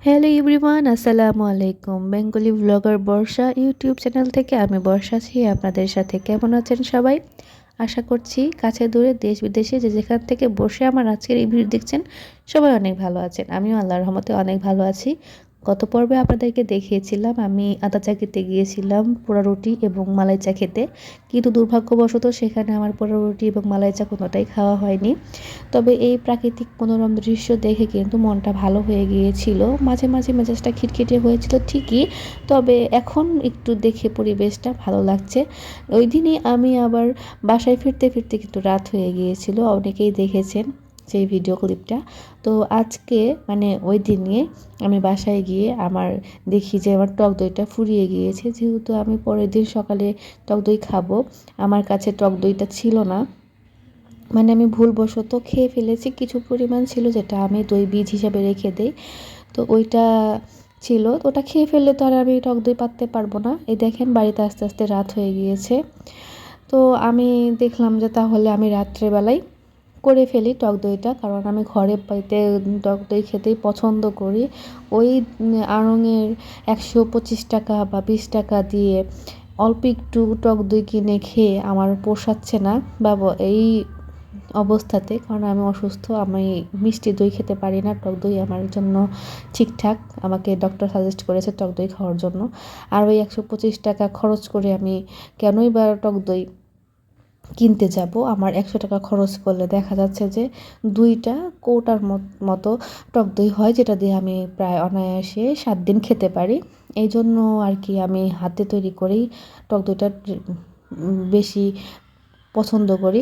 Hello everyone, আসসালামু আলাইকুম। Bengali blogger বর্ষা YouTube channel থেকে আমি বর্ষা আছি আপনাদের সাথে। কেমন আছেন সবাই? আশা করছি কাছে দূরে দেশ বিদেশে যে যেখান থেকে বসে আমার আজকের এই ভিডিও দেখছেন সবাই অনেক ভালো আছেন। আমিও আল্লাহর রহমতে অনেক ভালো আছি। গত পর্বে আপনাদেরকে দেখিয়েছিলাম আমি আদা চা খেতে গিয়েছিলাম পোড়া রুটি এবং মালাই চা খেতে, কিন্তু দুর্ভাগ্যবশত সেখানে আমার পোড়া রুটি এবং মালাই চা কোনোটাই খাওয়া হয়নি। তবে এই প্রাকৃতিক মনোরম দৃশ্য দেখে কিন্তু মনটা ভালো হয়ে গিয়েছিল। মাঝে মাঝে মেজাজটা খিটখিটে হয়েছিল ঠিকই, তবে এখন একটু দেখে পরিবেশটা ভালো লাগছে। ওই দিনই আমি আবার বাসায় ফিরতে ফিরতে কিন্তু রাত হয়ে গিয়েছিল, অনেকেই দেখেছেন সেই ভিডিও ক্লিপটা। তো আজকে মানে ওই দিনে আমি বাসায় গিয়ে দেখি যে আমার টক দইটা ফুরিয়ে গিয়েছে। যেহেতু আমি পরের দিন সকালে টক দই খাবো, আমার কাছে টক দইটা ছিল না। মানে আমি ভুলবশত খেয়ে ফেলেছি, কিছু পরিমাণ ছিল যেটা আমি দই বীজ হিসাবে রেখে দেই। তো ওইটা ছিল, তো ওটা খেয়ে ফেললে তো আর আমি টক দই পাততে পারবো না। এই দেখেন বাড়িতে আস্তে আস্তে রাত হয়ে গিয়েছে। তো আমি দেখলাম যে তাহলে আমি রাত্রেবেলায় করে ফেলি টক দইটা, কারণ আমি ঘরে বাড়িতে টক দই খেতেই পছন্দ করি। ওই আড়ংয়ের 125 টাকা বা 20 টাকা দিয়ে অল্প একটু টক দই কিনে খেয়ে আমার পোষাচ্ছে না বা এই অবস্থাতে, কারণ আমি অসুস্থ, আমি মিষ্টি দই খেতে পারি না, টক দই আমার জন্য ঠিকঠাক। আমাকে ডক্টর সাজেস্ট করেছে টক দই খাওয়ার জন্য। আর ওই 125 টাকা খরচ করে আমি কেনই বা টক দই কিনতে যাব? আমার 100 টাকা খরচ করলে দেখা যাচ্ছে যে 2টা কৌটার মতো টক দই হয়, যেটা দিয়ে আমি প্রায় অনায়াসে 7 দিন খেতে পারি। এই জন্য আর কি আমি হাতে তৈরি করেই টক দইটা বেশি পছন্দ করি।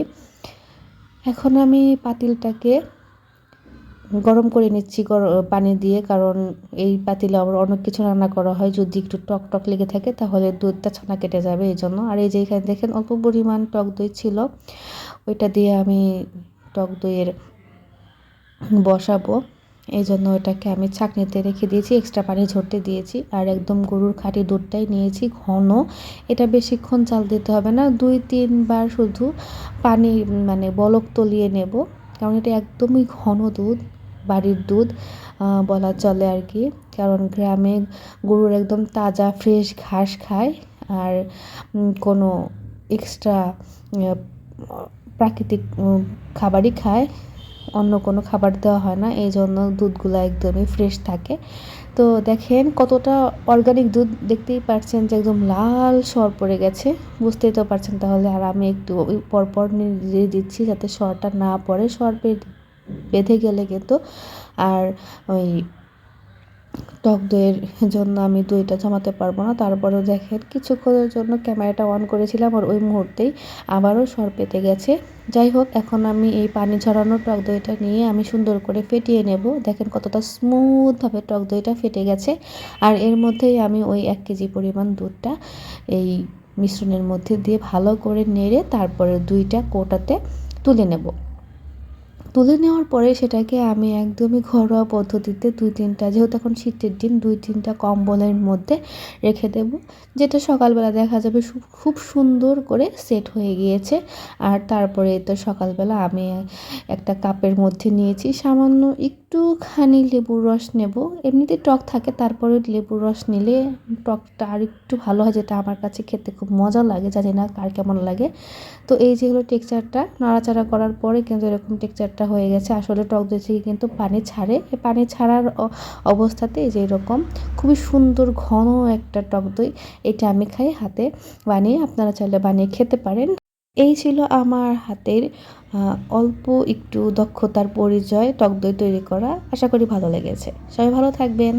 এখন আমি পাতিলটাকে গরম করে নিচ্ছি পানি দিয়ে, কারণ এই পাতিলে আবার অনেক কিছু রান্না করা হয়, যদি একটু টক টক লেগে থাকে তাহলে দুধটা ছানা কেটে যাবে, এই জন্য। আর এই যে এখানে দেখেন অল্প পরিমাণ টক দই ছিল, ওইটা দিয়ে আমি টক দইয়ের বসাবো। এই জন্য ওটাকে আমি ছাঁকনিতে রেখে দিয়েছি, এক্সট্রা পানি ঝরতে দিয়েছি। আর একদম গরুর খাঁটি দুধটাই নিয়েছি ঘন, এটা বেশিক্ষণ চাল দিতে হবে না, 2-3 বার শুধু পানি মানে বলক তলিয়ে নেব, কারণ এটা একদমই ঘন দুধ, বাড়ির দুধ বলা চলে আর কি। কারণ গ্রামে গরুর একদম তাজা ফ্রেশ ঘাস খায়, আর কোনো এক্সট্রা প্রাকৃতিক খাবারই খায়, অন্য কোনো খাবার দেওয়া হয় না, এই জন্য দুধগুলো একদমই ফ্রেশ থাকে। তো দেখেন কতটা অর্গানিক দুধ, দেখতেই পাচ্ছেন যে একদম লাল সর পড়ে গেছে, বুঝতেই তো পারছেন তাহলে। আর আমি একটু পরপর দিয়ে দিচ্ছি যাতে সরটা না পড়ে, সর বেঁধে গেলে কিন্তু আর ওই টক দইয়ের জন্য আমি দইটা জমাতে পারবো না। তারপরেও দেখেন কিছুক্ষণের জন্য ক্যামেরাটা অন করেছিলাম আর ওই মুহূর্তেই আবারও সর পেতে গেছে। যাই হোক, এখন আমি এই পানি ঝরানো টক দইটা নিয়ে আমি সুন্দর করে ফেটিয়ে নেব। দেখেন কতটা স্মুথভাবে টক দইটা ফেটে গেছে। আর এর মধ্যেই আমি ওই 1 কেজি পরিমাণ দুধটা এই মিশ্রণের মধ্যে দিয়ে ভালো করে নেড়ে তারপরে 2টা কৌটাতে তুলে নেব। তুলে নেওয়ার পরে সেটাকে আমি একদমই ঘরোয়া পদ্ধতিতে 2-3টা, যেহেতু এখন শীতের দিন, 2-3টা কম্বলের মধ্যে রেখে দেব, যেটা সকালবেলা দেখা যাবে খুব সুন্দর করে সেট হয়ে গিয়েছে। আর তারপরে তো সকালবেলা আমি একটা কাপের মধ্যে নিয়েছি, সামান্য একটুখানি লেবুর রস নেব। এমনিতে টক থাকে, তারপরে লেবুর রস নিলে টকটা আর একটু ভালো হয়, যেটা আমার কাছে খেতে খুব মজা লাগে, জানি না কার কেমন লাগে। তো এই যে হলো টেক্সচারটা, নাড়াচাড়া করার পরে কিন্তু এরকম টেক্সচারটা হয়ে গেছে। আসলে টক দই থেকে কিন্তু পানি ছাড়ে, এই পানি ছাড়ার অবস্থাতে এই যে এরকম খুবই সুন্দর ঘন একটা টক দই, এটা আমি খাই হাতে বানিয়ে, আপনারা চাইলে বানিয়ে খেতে পারেন। এই ছিল আমার হাতের অল্প একটু দক্ষতার পরিচয় টক দই তৈরি করা। আশা করি ভালো লেগেছে। সবাই ভালো থাকবেন।